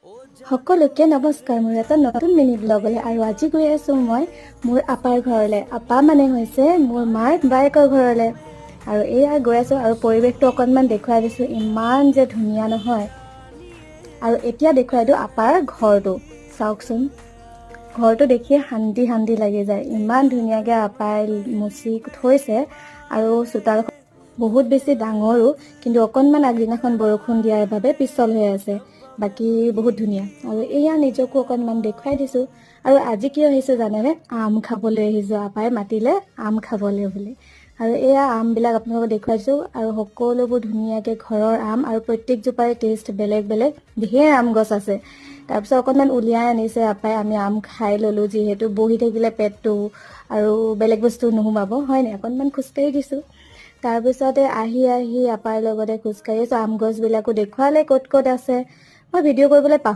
সকলোকে নমস্কাৰ মোৰ এটা নতুন মিনি ব্লগলৈ আৰু আজি গৈ আছো মই মোৰ আপাৰ ঘৰলৈ আপা মানে হৈছে মোৰ মাৰ বাইকৰ ঘৰলৈ আৰু এয়া গৈ আছো আৰু পৰিৱেশটো অকনমান দেখুৱাই দিছো ইমান যে ধুনীয়া নহয় আৰু এতিয়া দেখুৱাই দিও আপাৰ ঘৰটো চাওকচোন ঘৰটো দেখিয়ে শান্তি লাগি যায় ইমান ধুনীয়াকৈ আপাই মুচি থৈছে আৰু চোতাল বহুত বেছি ডাঙৰো কিন্তু অকনমান আগদিনাখন বৰষুণ দিয়াৰ বাবে পিছল হৈ আছে বাকি বহুত ধুনীয়া আৰু এয়া নিজকো অকনমান দেখুৱাই দিছো আৰু আজি কি হৈছে জানেনে আম খাবলৈ আহিছো আপাই মাতিলে আম খাবলৈ বুলি আৰু এয়া আম বিলাক আপোনালোকক দেখুৱাইছো আৰু সকলোবোৰ ধুনীয়াকৈ ঘৰৰ আম আৰু প্ৰত্যেক জোপাৰে টেষ্ট বেলেগ ধেৰ আম গছ আছে তাৰপিছত অকনমান উলিয়াই আনিছে আপাই আমি আম খাই ললো যিহেতু বহি থাকিলে পেটটো আৰু বেলেগ বস্তু নোহোমাব হয় নে অকনমান খুচকাৰি দিছো তাৰপিছতে আহি আপাৰ লগতে খুচকাৰি আছো আম গছ বিলাকো দেখুৱালে ক'ত আছে মই ভিডিঅ' কৰিবলৈ